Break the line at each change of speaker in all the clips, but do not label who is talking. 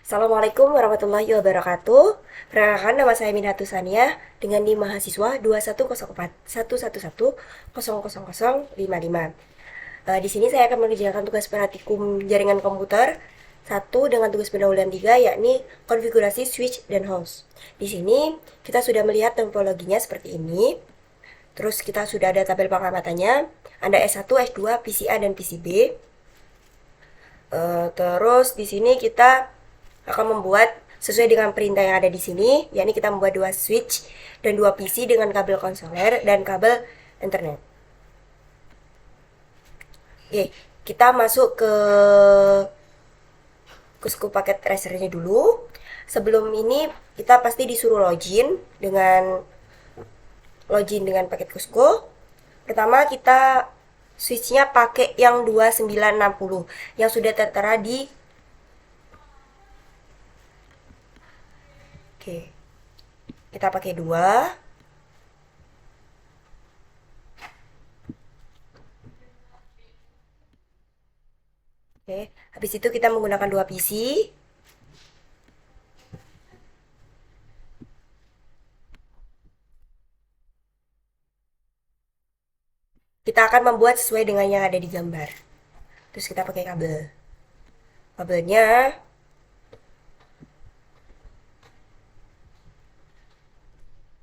Assalamualaikum warahmatullahi wabarakatuh. Perkenalkan, nama saya Minatus Sania dengan NIM mahasiswa 2104 111 000055. Di sini saya akan mengerjakan tugas praktikum jaringan komputer satu dengan tugas pendahuluan 3, yakni konfigurasi switch dan host. Di sini kita sudah melihat topologinya seperti ini. Terus kita sudah ada tabel pengamatannya. Ada S1, S2, PCA dan PCB. Terus di sini kita akan membuat sesuai dengan perintah yang ada di sini, yakni kita membuat dua switch dan dua PC dengan kabel konsoler dan kabel internet. Oke, kita masuk ke scope paket tracernya dulu. Sebelum ini kita pasti disuruh login dengan paket Cusco. Pertama kita switchnya pakai yang 2960 yang sudah tertera di. Oke, kita pakai dua. Oke, habis itu kita menggunakan dua PC. Kita akan membuat sesuai dengan yang ada di gambar. Terus kita pakai kabel. Kabelnya,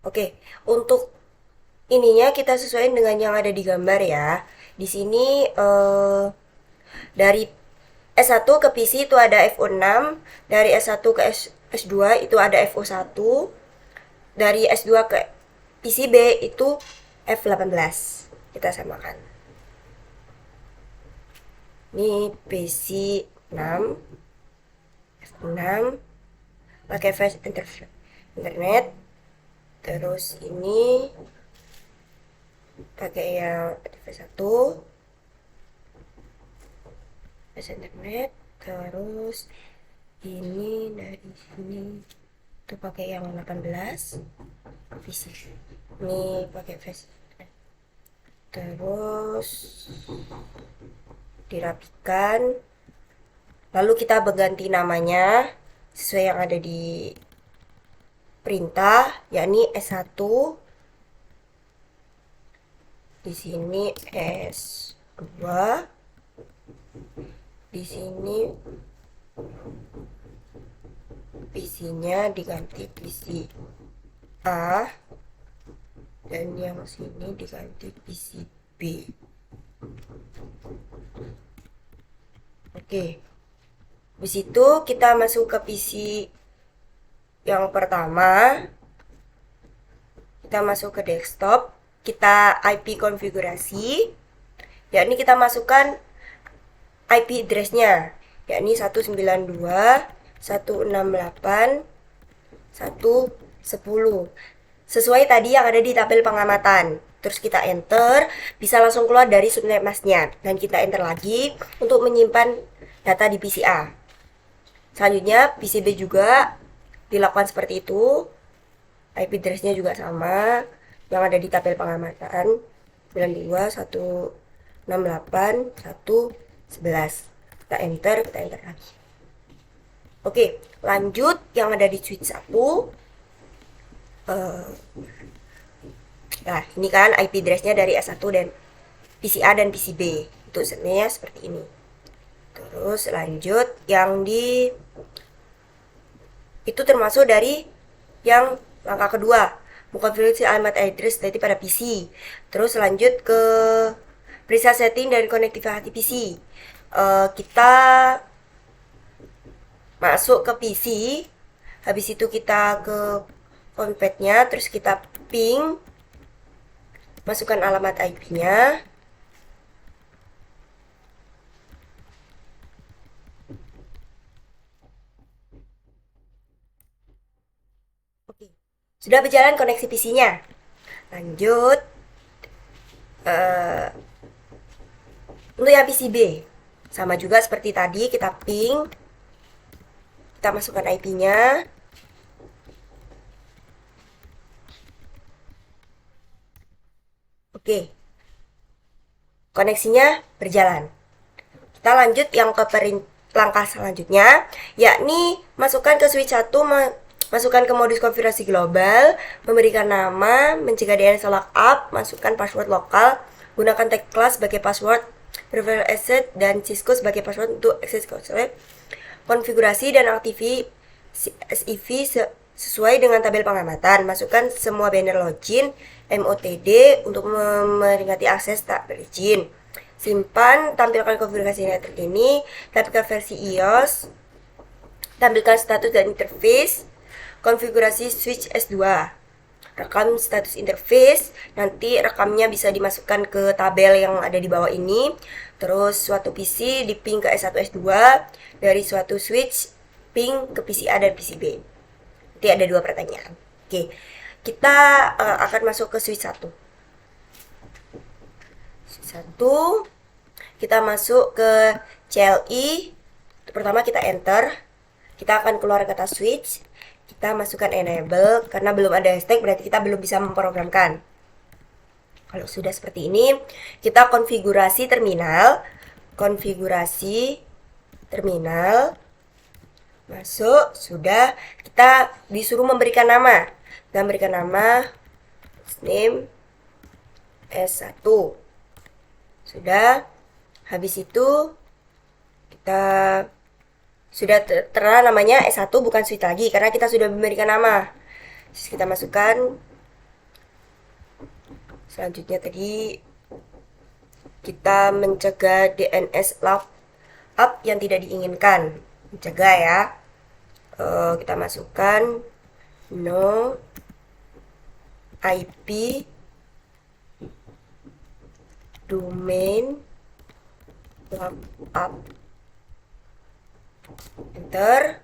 oke, untuk ininya kita sesuaikan dengan yang ada di gambar ya. Di sini dari S1 ke PC itu ada FO6, dari S1 ke S2 itu ada FO1, dari S2 ke PCB itu F18. Kita samakan. Ini PC 6, F6, pakai flash internet. Terus ini pakai yang TV1, flash internet. Terus ini dari sini tuh pakai yang 18 visi. Ini pakai flash. Terus dirapikan. Lalu kita berganti namanya sesuai yang ada di perintah, yakni S1. Di sini S2. Di sini PC-nya diganti PC A dan yang sini diganti PC B. Oke. Habis itu kita masuk ke PC yang pertama. Kita masuk ke desktop, kita IP konfigurasi, yakni kita masukkan IP address-nya, yakni 192.168.110 sesuai tadi yang ada di tabel pengamatan. Terus kita enter, bisa langsung keluar dari subnet masknya dan kita enter lagi untuk menyimpan data di PC A. Selanjutnya PCB juga dilakukan seperti itu. IP address-nya juga sama yang ada di tabel pengamatan, 92.168.111. Kita enter lagi. Oke, lanjut yang ada di switch 1. Nah, ini kan IP address-nya dari S1 dan PCA dan PCB. Itu sebenarnya seperti ini. Terus lanjut yang di itu termasuk dari yang langkah kedua, mengkonfigurasi alamat address dari pada PC. Terus lanjut ke preset setting dan konektivitas PC. Kita masuk ke PC, habis itu kita ke config-nya, terus kita ping, masukkan alamat IP-nya. Oke, sudah berjalan koneksi PC-nya. Lanjut untuk yang PCB, sama juga seperti tadi, kita ping, kita masukkan IP-nya. Oke, koneksinya berjalan. Kita lanjut yang ke langkah selanjutnya, yakni masukkan ke switch 1, masukkan ke modus konfigurasi global, memberikan nama, mencegah DNS lookup, masukkan password lokal, gunakan tag class sebagai password, prefer asset, dan Cisco sebagai password untuk akses konsol. Konfigurasi dan aktivi SIV sesuai dengan tabel pengamatan. Masukkan semua banner login MOTD untuk memperingati akses tak berizin. Simpan, tampilkan konfigurasi network ini, tampilkan versi iOS, tampilkan status dan interface, konfigurasi switch S2, rekam status interface, nanti rekamnya bisa dimasukkan ke tabel yang ada di bawah ini. Terus suatu PC di ping ke S1 S2, dari suatu switch ping ke PC A dan PC B. Nanti ada 2 pertanyaan. Oke, kita akan masuk ke switch 1. Switch 1, kita masuk ke CLI. Pertama kita enter, kita akan keluar kata switch, kita masukkan enable, karena belum ada hashtag berarti kita belum bisa memprogramkan. Kalau sudah seperti ini, kita konfigurasi terminal, masuk, sudah, kita disuruh memberikan nama, kita berikan nama name S1, sudah. Habis itu kita sudah tertera namanya S1, bukan switch lagi karena kita sudah memberikan nama. Terus kita masukkan. Selanjutnya tadi kita mencegah DNS lookup yang tidak diinginkan. Mencegah ya. Kita masukkan no IP domain lookup, enter.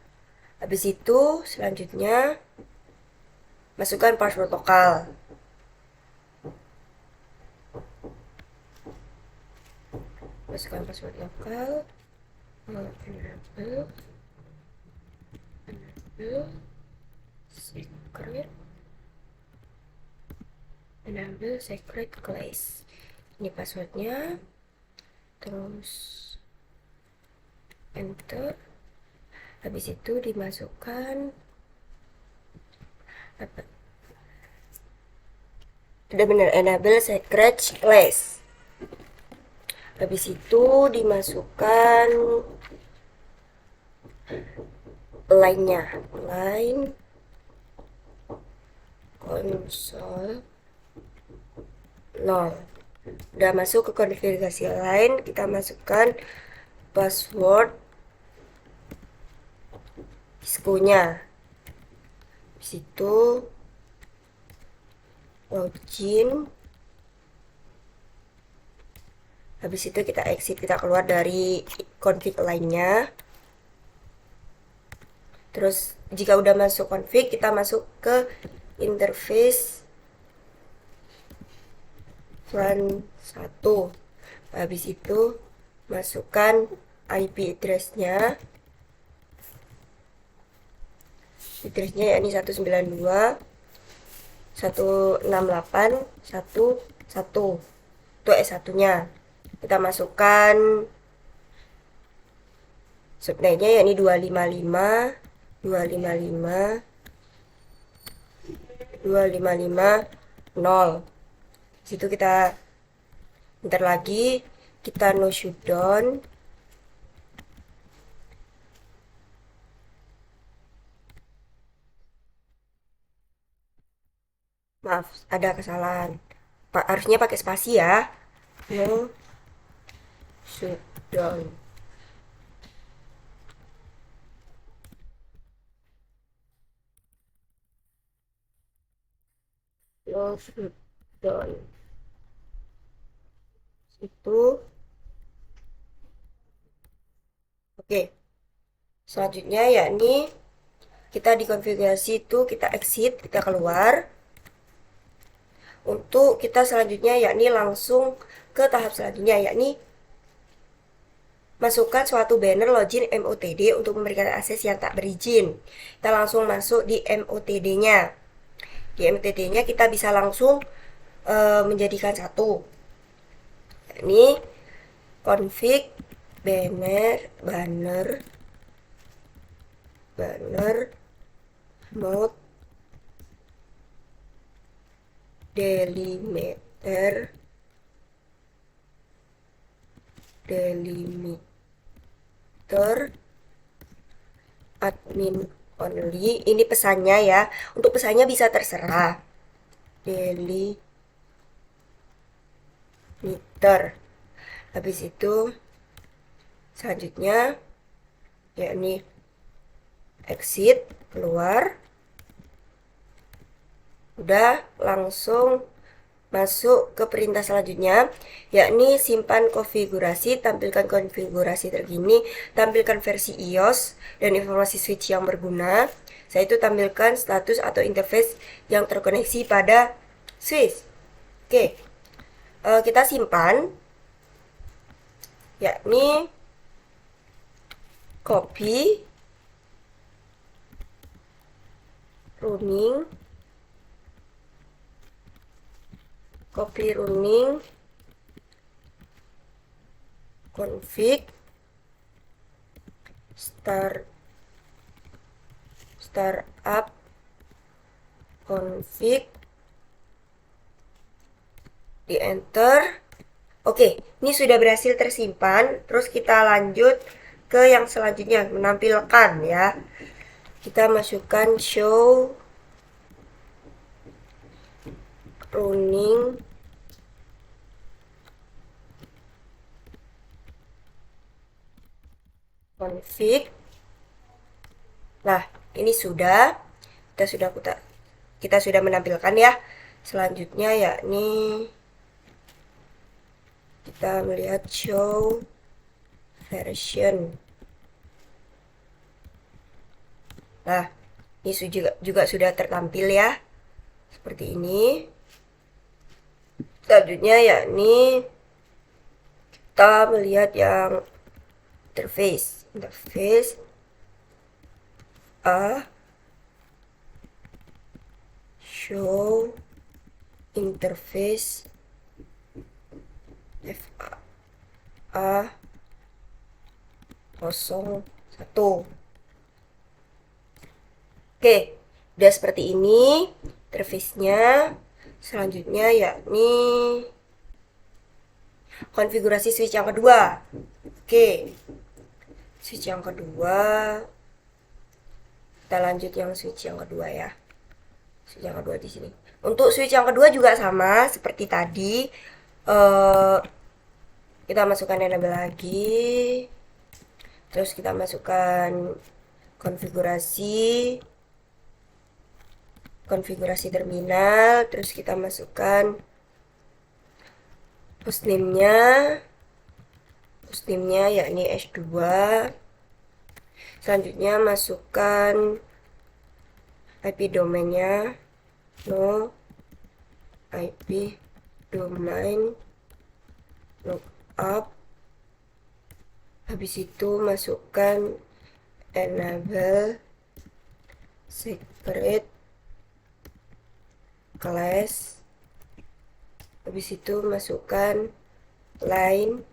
Habis itu selanjutnya masukkan password lokal, enable secret class, ini passwordnya, terus enter. Habis itu dimasukkan apa? Sudah benar, enable secret class. Habis itu dimasukkan line-nya, line konsol 0. Udah masuk ke konfigurasi line, kita masukkan password Cisco-nya. Habis itu login. Habis itu kita exit, kita keluar dari config line-nya. Terus jika udah masuk config, kita masuk ke interface run 1. Habis itu masukkan IP address-nya. Address-nya yakni 192.168.1.1. Itu S1-nya. Kita masukkan subnetnya yakni 255.255.255.0. Situ kita bentar lagi kita no shutdown. Maaf, ada kesalahan. Pak, harusnya pakai spasi ya. No shutdown. No shutdown. Itu. Oke. Selanjutnya yakni kita dikonfigurasi itu, kita exit, kita keluar. Untuk kita selanjutnya yakni langsung ke tahap selanjutnya, yakni masukkan suatu banner login MOTD untuk memberikan akses yang tak berizin. Kita langsung masuk di MOTD-nya. Di MOTD-nya kita bisa langsung menjadikan satu. Ini config banner mode delimiter admin only. Ini pesannya ya. Untuk pesannya bisa terserah. Delimiter. Habis itu selanjutnya yakni exit, keluar. Udah langsung masuk ke perintah selanjutnya, yakni simpan konfigurasi, tampilkan konfigurasi terkini, tampilkan versi iOS dan informasi switch yang berguna. Saya itu tampilkan status atau interface yang terkoneksi pada switch. Oke, kita simpan, yakni copy running config startup config, di enter. Oke, ini sudah berhasil tersimpan. Terus kita lanjut ke yang selanjutnya, menampilkan ya. Kita masukkan show running config. Nah, ini kita sudah menampilkan ya. Selanjutnya yakni kita melihat show version. Nah, ini juga sudah tertampil ya. Seperti ini. Selanjutnya yakni kita melihat yang interface show interface FA01. Oke, udah seperti ini interface-nya. Selanjutnya yakni konfigurasi switch yang kedua. Oke, switch yang kedua, kita lanjut yang switch yang kedua ya. Switch yang kedua di sini. Untuk switch yang kedua juga sama seperti tadi. Kita masukkan enable lagi. Terus kita masukkan konfigurasi terminal. Terus kita masukkan hostname-nya yakni S2. Selanjutnya masukkan IP domainnya, no IP domain lookup. Habis itu masukkan enable secret class. Habis itu masukkan line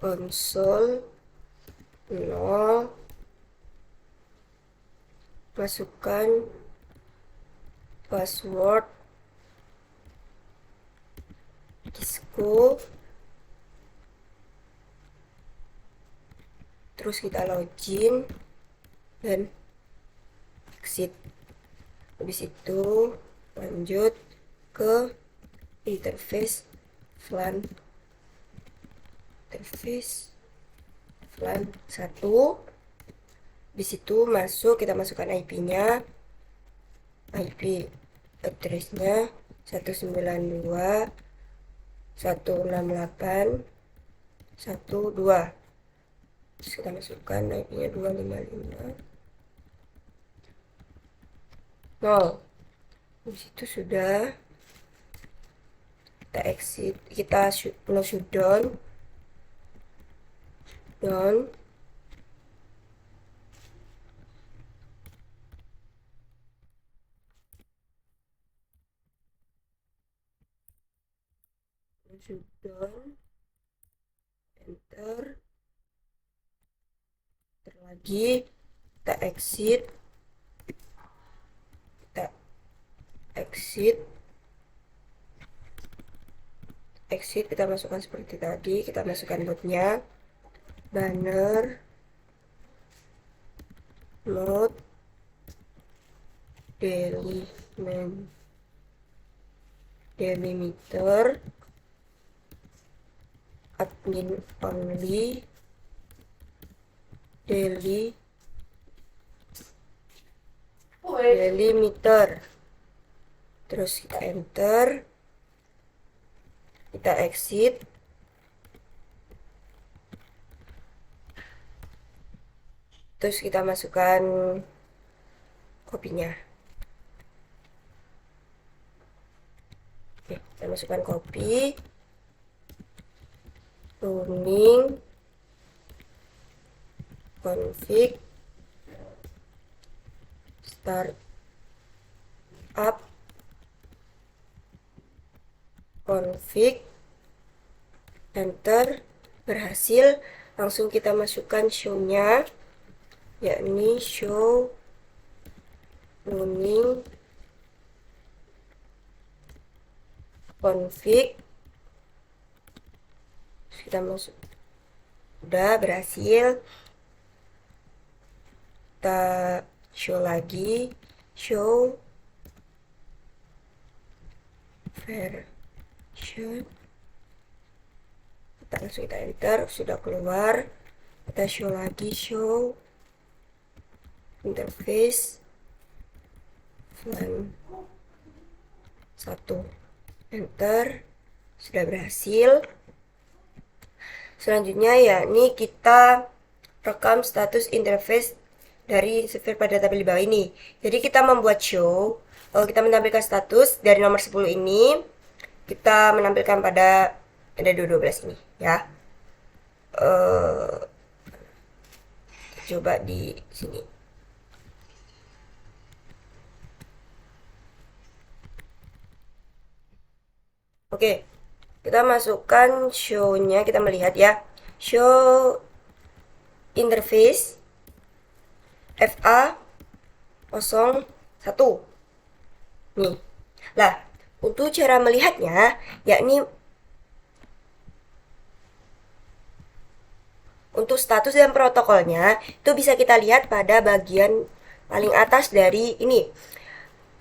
console 0, masukkan password Cisco, terus kita login dan exit. Habis itu lanjut ke interface VLAN 1. Di situ kita masukkan IP-nya, IP address-nya 192.168.1.2. Terus kita masukkan IP-nya 255.0. Di situ sudah. Kita exit, kita no shutdown. enter lagi, kita exit, kita exit, kita masukkan seperti tadi, kita masukkan botnya, banner, note, delimiter, admin only, delimiter, terus kita enter, kita exit, terus kita masukkan kopinya. Oke, kita masukkan kopi, running, config, start up, config, enter, berhasil. Langsung kita masukkan show-nya, yakni show running config. Kita masuk, udah berhasil. Kita show lagi, show version, kita langsung kita enter, sudah keluar. Kita show lagi, show interface line 1, enter, sudah berhasil. Selanjutnya yakni kita rekam status interface dari server pada tabel di bawah ini. Jadi kita membuat show, kita menampilkan status dari nomor 10 ini, kita menampilkan pada ada 12 ini ya. Coba di sini. Oke, kita masukkan show-nya, kita melihat ya. Show interface FA 01. Nih. Lah, untuk cara melihatnya yakni untuk status dan protokolnya itu bisa kita lihat pada bagian paling atas dari ini.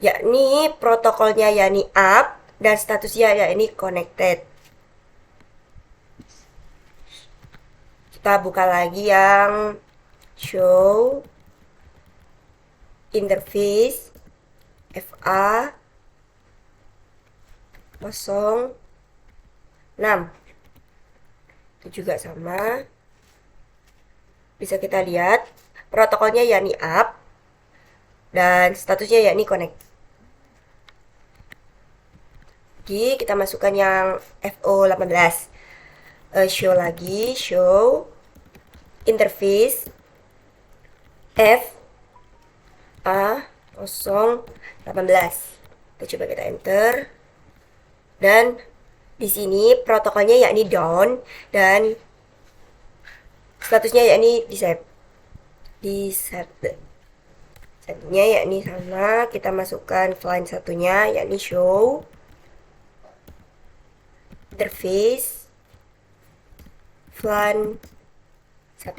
Yakni protokolnya yakni up dan statusnya yakni connected. Kita buka lagi yang show interface FA 06. Itu juga sama. Bisa kita lihat protokolnya yakni up dan statusnya yakni connect. Jadi kita masukkan yang FO18. Show lagi, show interface FA018. Kita coba kita enter. Dan di sini protokolnya yakni down dan statusnya yakni disabled. Satunya yakni sama, kita masukkan line satunya yakni show interface line 1.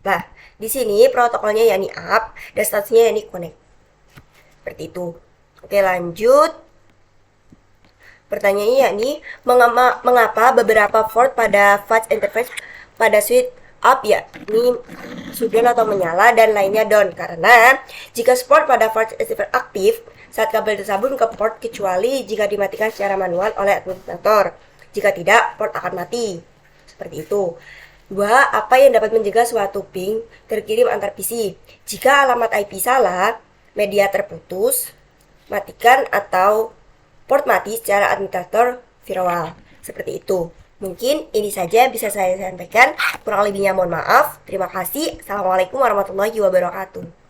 Nah, di sini protokolnya yakni up dan statusnya yakni connect. Seperti itu. Oke, lanjut. Pertanyaannya yakni mengapa beberapa port pada flash interface pada switch up yakni shutdown atau menyala dan lainnya down, karena jika port pada flash interface aktif saat kabel tersambung ke port kecuali jika dimatikan secara manual oleh administrator. Jika tidak, port akan mati. Seperti itu. 2. Apa yang dapat mencegah suatu ping terkirim antar PC? Jika alamat IP salah, media terputus, matikan atau port mati secara administrator firewall. Seperti itu. Mungkin ini saja bisa saya sampaikan. Kurang lebihnya mohon maaf. Terima kasih. Assalamualaikum warahmatullahi wabarakatuh.